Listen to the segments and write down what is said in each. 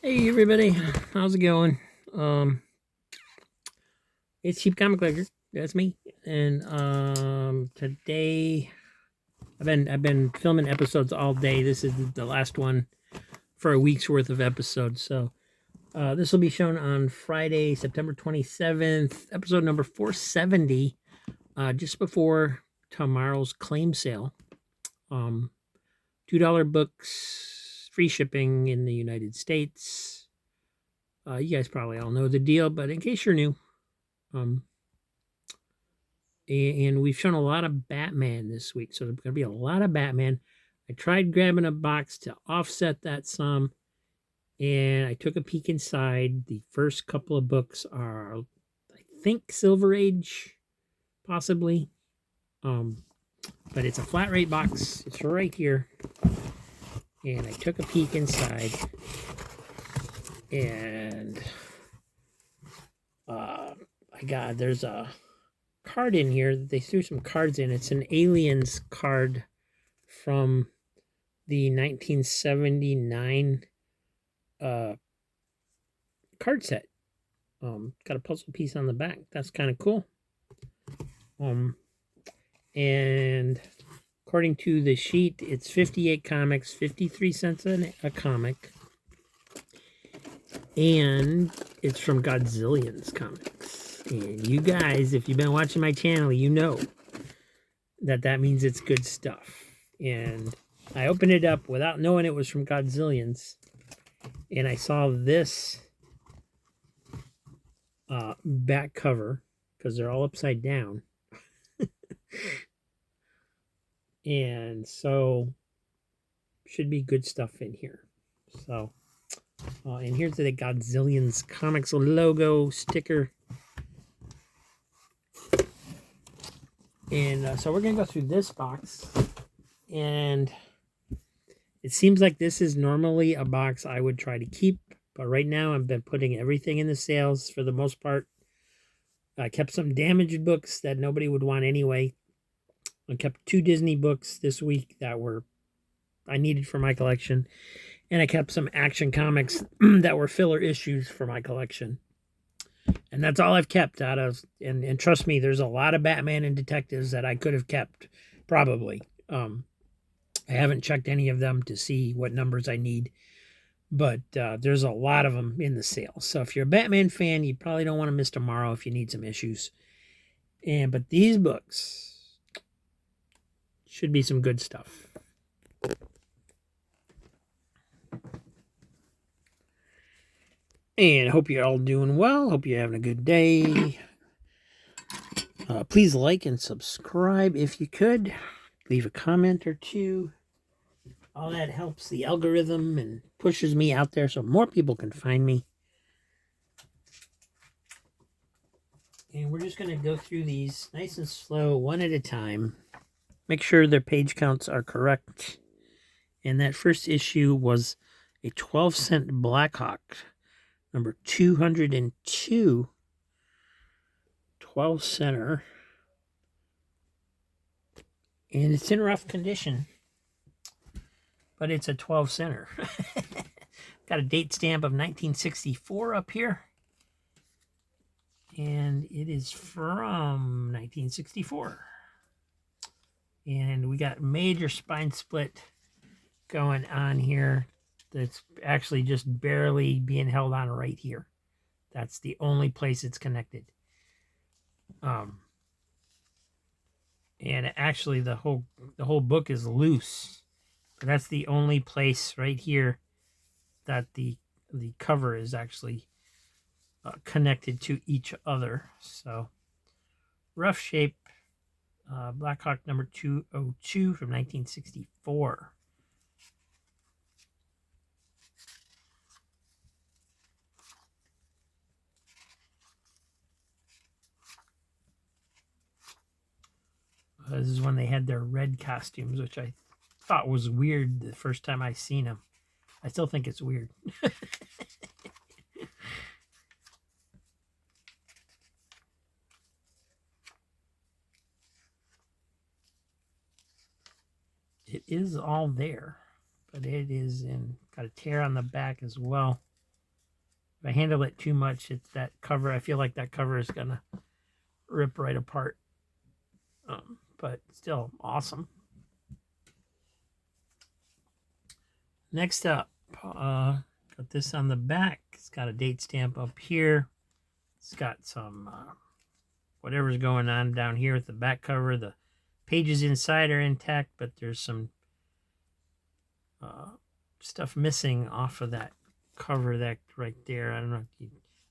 Hey everybody, how's it going? It's Cheap Comic Collector. That's me. And today I've been filming episodes all day. This is the last one for a week's worth of episodes. So this will be shown on Friday, September 27th, episode number 470, just before tomorrow's claim sale. $2 books, free shipping in the United States. You guys probably all know the deal, but in case you're new, um, and we've shown a lot of Batman this week, so there's going to be a lot of Batman. I tried grabbing a box to offset that some, and I took a peek inside. The first couple of books are, I think, Silver Age, possibly, but it's a flat rate box. It's right here, and I took a peek inside, and there's a card in here. They threw some cards in. It's an Aliens card from the 1979 card set. Got a puzzle piece on the back. That's kind of cool. And according to the sheet, it's 58 comics, 53 cents a comic. And it's from Godzillions Comics. And you guys, if you've been watching my channel, you know that means it's good stuff. And I opened it up without knowing it was from Godzillions. And I saw this back cover, because they're all upside down. And so, should be good stuff in here. So, and here's the Godzillions Comics logo sticker. And so we're going to go through this box. And it seems like this is normally a box I would try to keep. But right now I've been putting everything in the sales for the most part. I kept some damaged books that nobody would want anyway. I kept 2 Disney books this week that I needed for my collection. And I kept some Action Comics that were filler issues for my collection. And that's all I've kept out of, and trust me, there's a lot of Batman and detectives that I could have kept, probably. I haven't checked any of them to see what numbers I need, but there's a lot of them in the sale. So if you're a Batman fan, you probably don't want to miss tomorrow if you need some issues. But these books should be some good stuff. And I hope you're all doing well. Hope you're having a good day. Please like and subscribe if you could. Leave a comment or two. All that helps the algorithm and pushes me out there so more people can find me. And we're just going to go through these nice and slow, one at a time. Make sure their page counts are correct. And that first issue was a 12-cent Blackhawk, number 202, 12-center. And it's in rough condition, but it's a 12-center. Got a date stamp of 1964 up here. And it is from 1964. And we got major spine split going on here. That's actually just barely being held on right here. That's the only place it's connected. And actually the whole book is loose. But that's the only place right here that the cover is actually connected to each other. So rough shape. Blackhawk number 202 from 1964. This is when they had their red costumes, which I thought was weird the first time I seen them. I still think it's weird. It is all there, but it is got a tear on the back as well. I handle it too much, it's that cover. I feel like that cover is gonna rip right apart. But still awesome. Next up, got this on the back. It's got a date stamp up here. It's got some whatever's going on down here with the back cover. The pages inside are intact, but there's some stuff missing off of that cover that right there. I don't know.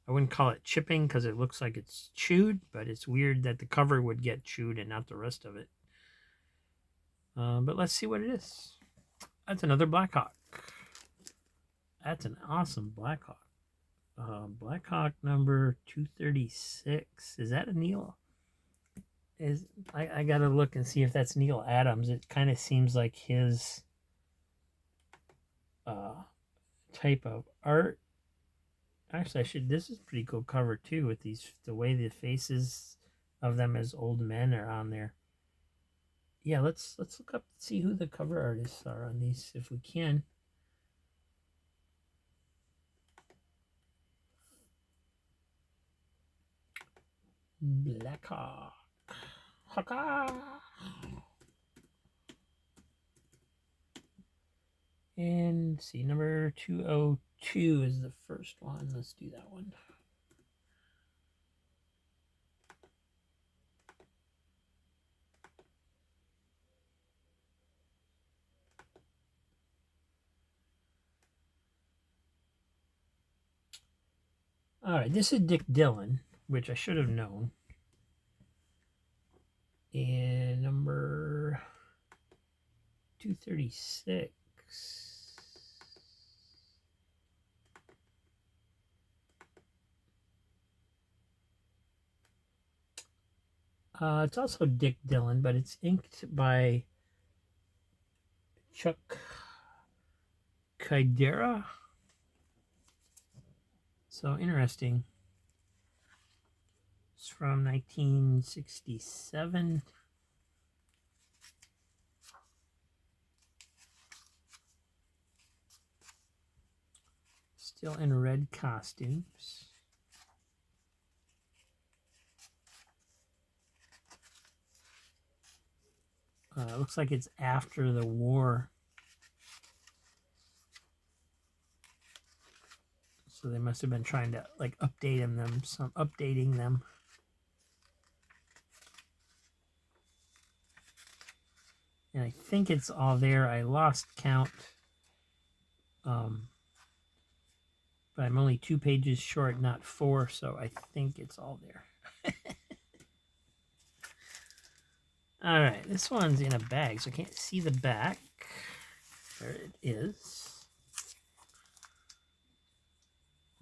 I wouldn't call it chipping because it looks like it's chewed, but it's weird that the cover would get chewed and not the rest of it. But let's see what it is. That's another Blackhawk. That's an awesome Blackhawk. Blackhawk number 236. Is that a Neil? I gotta look and see if that's Neil Adams. It kind of seems like his type of art. Actually, this is a pretty cool cover too, with the way the faces of them as old men are on there. Yeah, let's look up and see who the cover artists are on these if we can. Blackhawk. And see, number 202 is the first one. Let's do that one. All right, this is Dick Dillon, which I should have known. And number 236. It's also Dick Dillon, but it's inked by Chuck Kaidera. So interesting. It's from 1967. Still in red costumes. Looks like it's after the war. So they must have been trying to like updating them. And I think it's all there. I lost count. But I'm only 2 pages short, not 4, so I think it's all there. All right, this one's in a bag, so I can't see the back. There it is.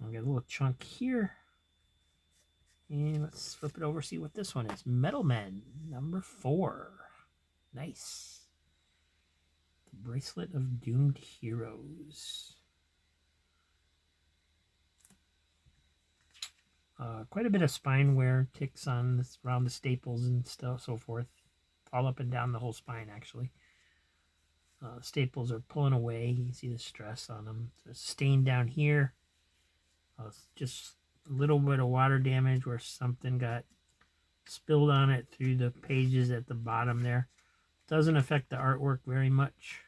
I'll get a little chunk here. And let's flip it over, see what this one is. Metal Men, number 4. Nice. The Bracelet of Doomed Heroes. Quite a bit of spine wear, ticks on this, around the staples and stuff, so forth. All up and down the whole spine, actually. Staples are pulling away. You can see the stress on them. There's a stain down here. Just a little bit of water damage where something got spilled on it through the pages at the bottom there. Doesn't affect the artwork very much.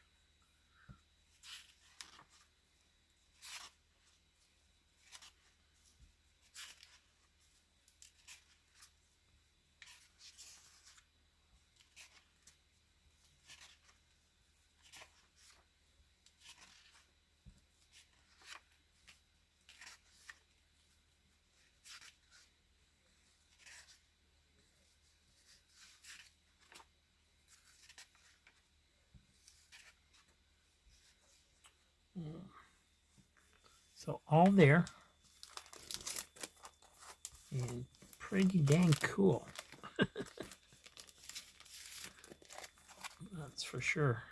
So all there, and pretty dang cool. That's for sure.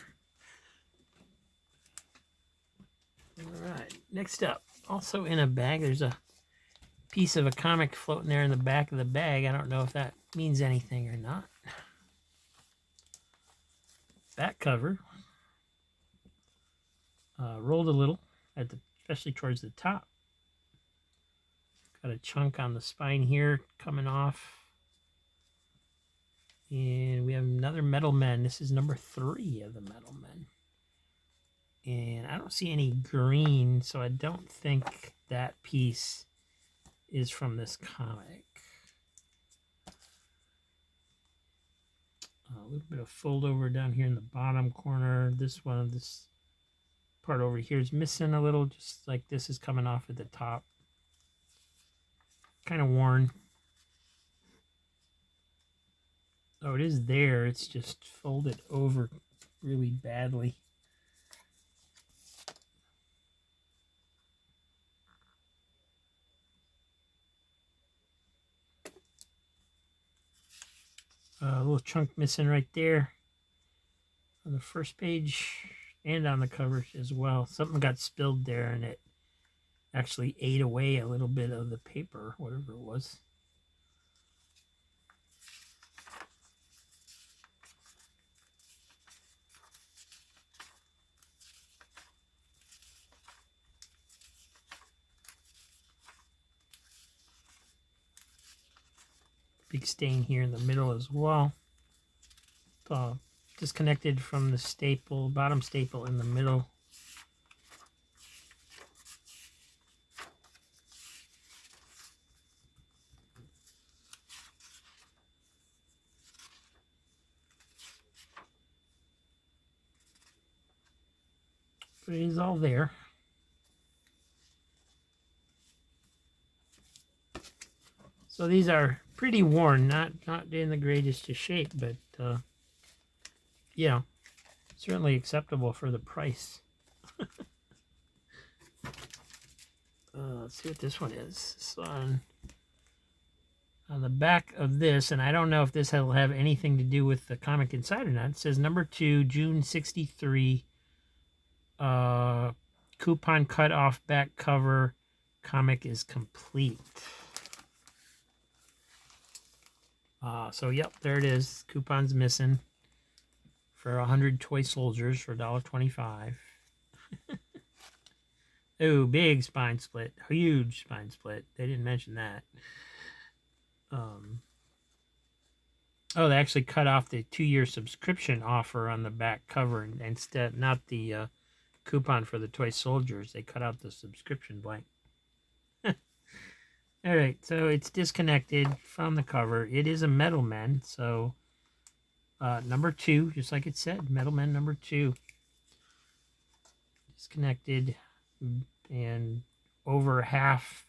All right, next up, also in a bag, there's a piece of a comic floating there in the back of the bag. I don't know if that means anything or not. Back cover, rolled a little, especially towards the top. Got a chunk on the spine here coming off. And we have another Metal Men. This is number 3 of the Metal Men. And I don't see any green, so I don't think that piece is from this comic. A little bit of fold over down here in the bottom corner. This part over here is missing a little, just like this is coming off at the top. Kind of worn. Oh, it is there. It's just folded over really badly. A little chunk missing right there on the first page and on the cover as well. Something got spilled there and it actually ate away a little bit of the paper, whatever it was. Big stain here in the middle as well. Disconnected from the staple, bottom staple in the middle. But it is all there. So these are pretty worn, not in the greatest of shape, but yeah, certainly acceptable for the price. Let's see what this one is. So on the back of this, and I don't know if this will have anything to do with the comic inside or not. It says number 2, June 63. Coupon cut off back cover. Comic is complete. So yep, there it is. Coupon's missing for 100 toy soldiers for $1.25. Oh, big spine split, huge spine split. They didn't mention that. Oh, they actually cut off the 2-year subscription offer on the back cover instead, not the coupon for the toy soldiers. They cut out the subscription blank. All right, so it's disconnected from the cover. It is a Metal Men, so number 2, just like it said, Metal Men number 2. Disconnected and over half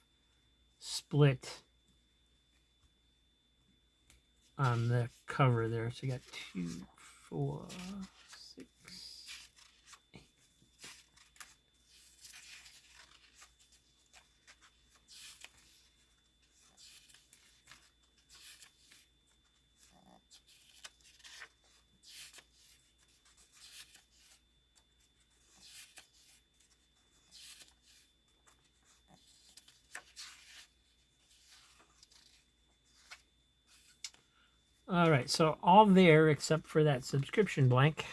split on the cover there. So you got 2, 4, 6, 8. All right, so all there except for that subscription blank.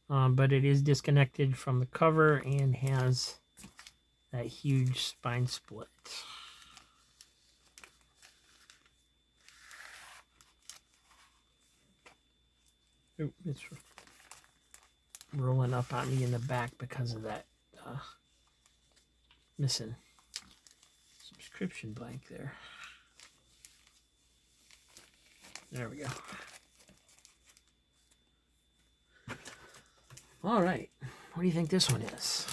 But it is disconnected from the cover and has that huge spine split. Ooh, it's rolling up on me in the back because of that missing subscription blank there. There we go. All right. What do you think this one is?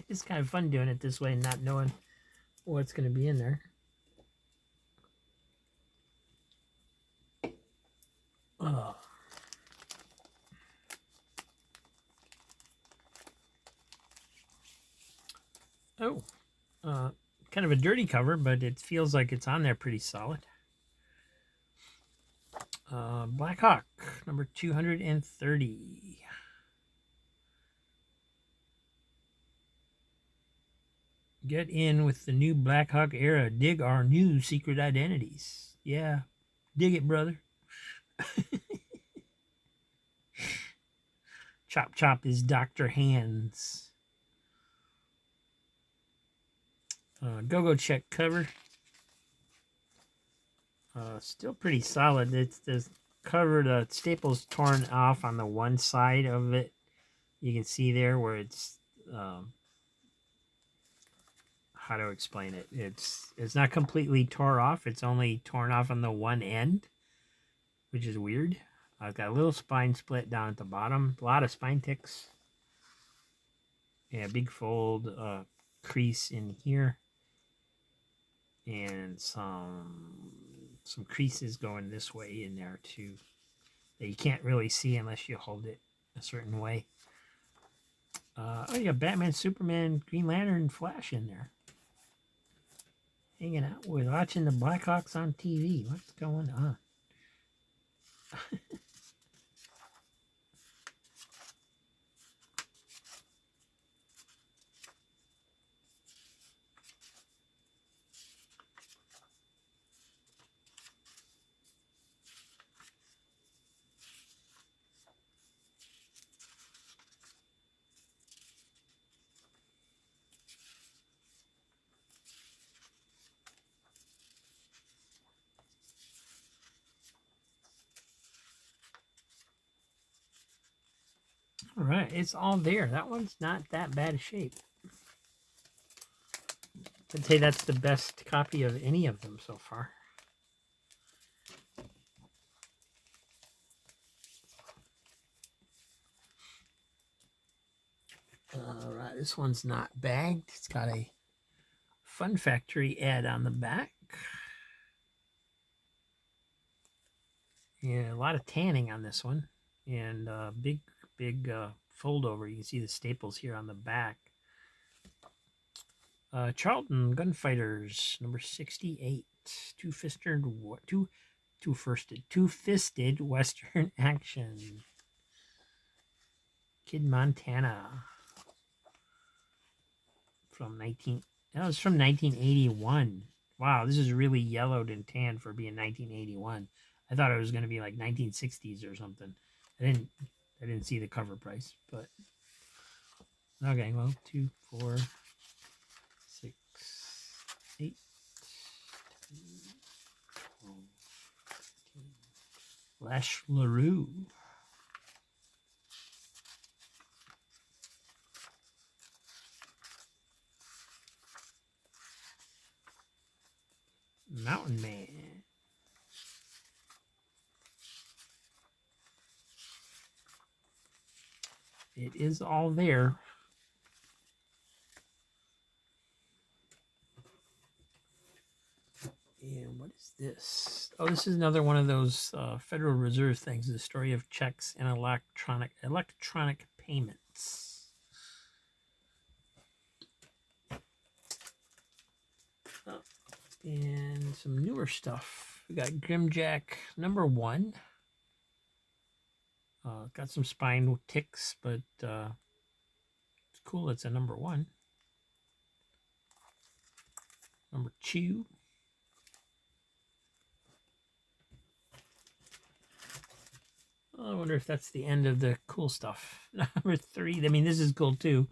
It's kind of fun doing it this way, not knowing what's going to be in there. Kind of a dirty cover, but it feels like it's on there pretty solid. Black Hawk, number 230. Get in with the new Black Hawk era. Dig our new secret identities. Yeah, dig it, brother. Chop Chop is Dr. Hands. Go-Go check cover. Still pretty solid. It's the cover, the staples torn off on the one side of it. You can see there where it's how to explain it. It's not completely tore off. It's only torn off on the one end, which is weird. I've got a little spine split down at the bottom. A lot of spine ticks. Yeah, big fold crease in here, and some creases going this way in there too that you can't really see unless you hold it a certain way. Oh, you got Batman, Superman, Green Lantern, Flash in there. Hanging out with watching the Blackhawks on TV. What's going on? All right, it's all there. That one's not that bad a shape. I'd say that's the best copy of any of them so far. All right, this one's not bagged. It's got a Fun Factory ad on the back. Yeah, a lot of tanning on this one, and big fold over. You can see the staples here on the back. Charlton Gunfighters, number 68. Two-fisted Western action. Kid Montana. That was from 1981. Wow, this is really yellowed and tanned for being 1981. I thought it was going to be like 1960s or something. I didn't see the cover price, but okay. Well, 2, 4, 6, 8, 10, 12, 13. Lash LaRue. Mountain Man. It is all there. And what is this? Oh, this is another one of those Federal Reserve things. The story of checks and electronic payments. And some newer stuff. We got Grimjack number 1. Got some spine ticks, but it's cool. It's a number 1. Number 2. I wonder if that's the end of the cool stuff. Number 3. I mean, this is cool too.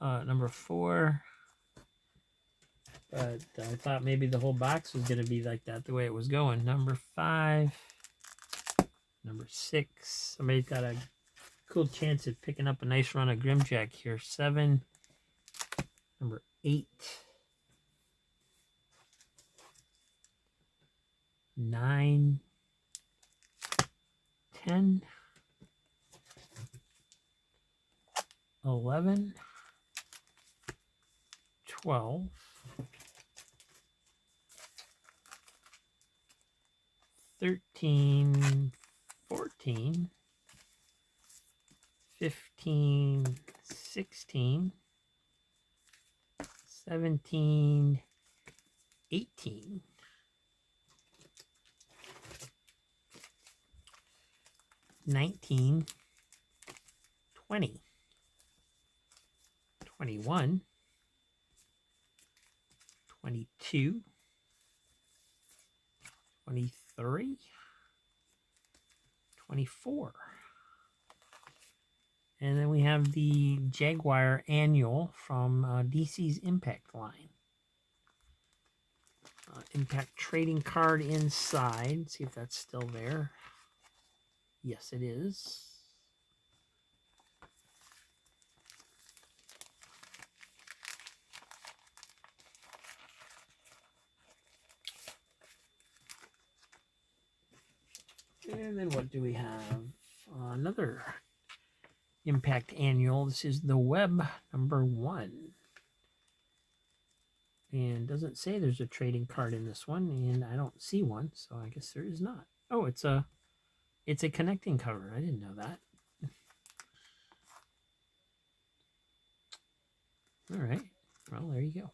Number 4. But I thought maybe the whole box was going to be like that, the way it was going. Number 5. Number 6. Somebody's got a cool chance at picking up a nice run of Grimjack here. 7. Number 8. 9. 10. 11. 12. 13, 14, 15, 16, 17, 18, 19, 20, 21, 22, 23, 24. And then we have the Jaguar Annual from DC's Impact line. Impact trading card inside. See if that's still there. Yes, it is. And then what do we have? Another Impact Annual. This is the Web #1. And doesn't say there's a trading card in this one, and I don't see one, so I guess there is not. Oh, it's a connecting cover. I didn't know that. All right. Well, there you go.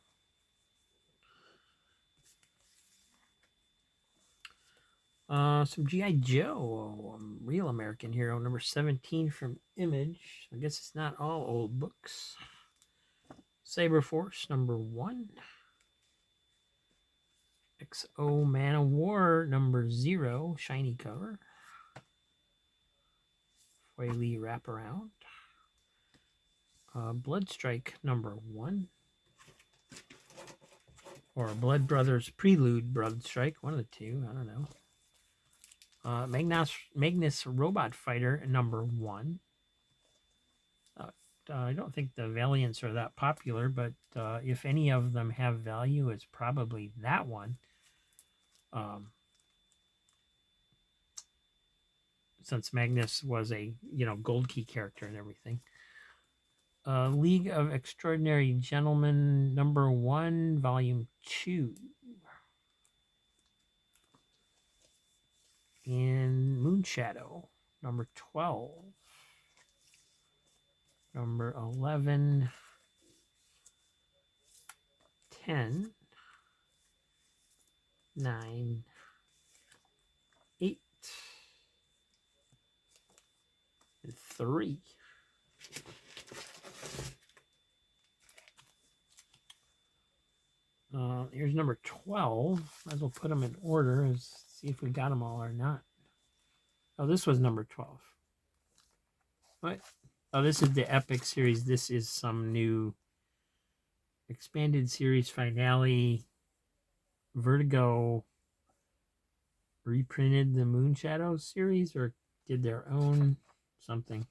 Some G.I. Joe, Real American Hero, number 17 from Image. I guess it's not all old books. Cyberforce, number 1. XO Man of War, number 0, shiny cover. Foily wraparound. Bloodstrike, number 1. Or Blood Brothers Prelude Bloodstrike, one of the two, I don't know. Magnus Robot Fighter, number 1. I don't think the Valiants are that popular, but if any of them have value, it's probably that one. Since Magnus was a gold key character and everything. League of Extraordinary Gentlemen, number 1, volume 2. And Moonshadow, number 12. Number 11, 10, 9, 8, and 3. Here's number 12. Might as well put them in order and see if we got them all or not. Oh, this was number 12. What? Oh, this is the Epic series. This is some new expanded series finale. Vertigo reprinted the Moonshadow series or did their own something.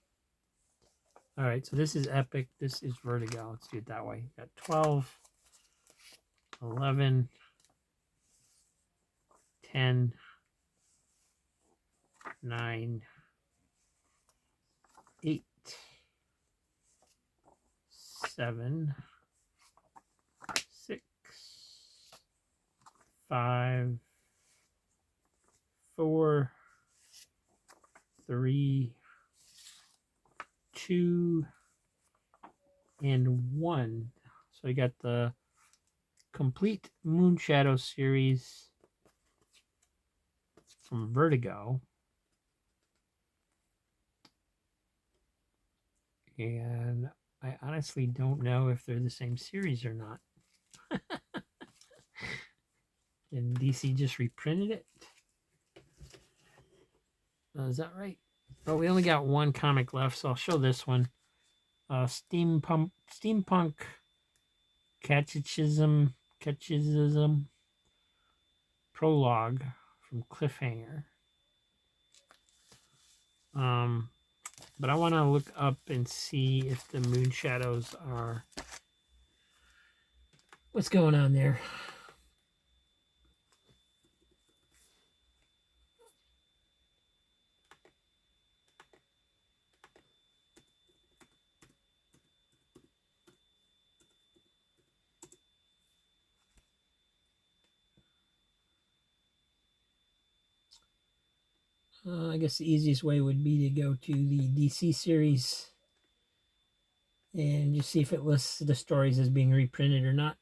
All right, so this is Epic. This is Vertigo. Let's do it that way. Got 12, 11, 10, 9, 8, 7, 6, 5, 4, 3, 2, and 1. So you got the complete Moonshadow series from Vertigo. And I honestly don't know if they're the same series or not. And DC just reprinted it. Is that right? Oh, we only got one comic left, so I'll show this one. Steampunk Catechism Prologue from Cliffhanger. But I want to look up and see if the Moonshadows are... What's going on there? I guess the easiest way would be to go to the DC series and just see if it lists the stories as being reprinted or not.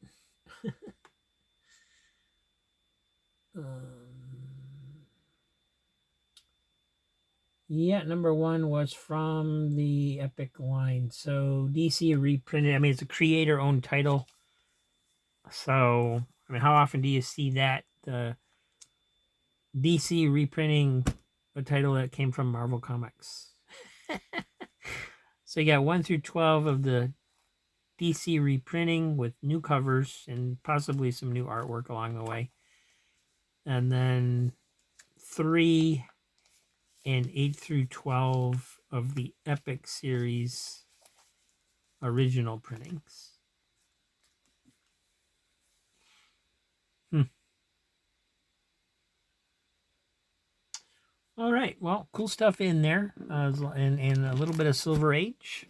Yeah, number 1 was from the Epic line. So DC reprinted. I mean, it's a creator-owned title. So, I mean, how often do you see that? The DC reprinting a title that came from Marvel Comics. So you got 1 through 12 of the DC reprinting with new covers and possibly some new artwork along the way. and then 3 and 8 through 12 of the Epic series original printings. All right, well, cool stuff in there, and a little bit of Silver Age.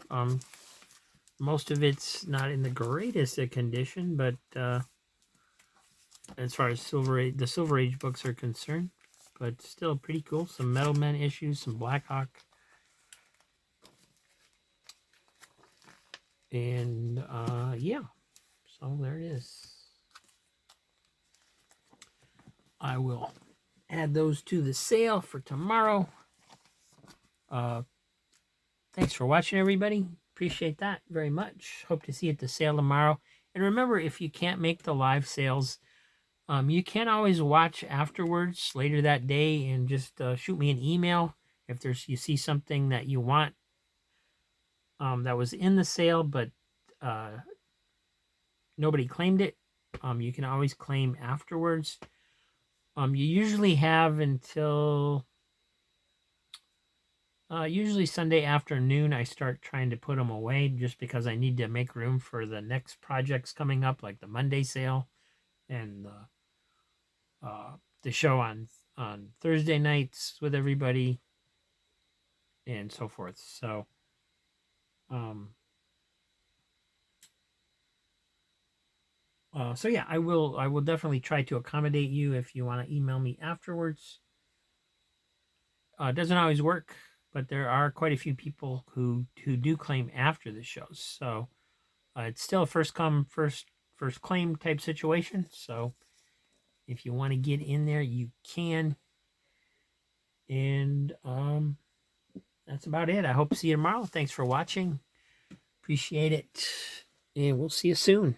Most of it's not in the greatest of condition, but as far as the Silver Age books are concerned, but still pretty cool. Some Metal Men issues, some Blackhawk, and yeah, so there it is. I will add those to the sale for tomorrow. Thanks for watching, everybody. Appreciate that very much. Hope to see you at the sale tomorrow. And remember, if you can't make the live sales, you can always watch afterwards later that day and just shoot me an email if you see something that you want that was in the sale but nobody claimed it. You can always claim afterwards. You usually have until usually Sunday afternoon I start trying to put them away, just because I need to make room for the next projects coming up, like the Monday sale and the show on Thursday nights with everybody and so forth. So so yeah, I will definitely try to accommodate you if you want to email me afterwards. It doesn't always work, but there are quite a few people who do claim after the shows. So it's still a first come first claim type situation. So if you want to get in there, you can. And that's about it. I hope to see you tomorrow. Thanks for watching. Appreciate it. And we'll see you soon.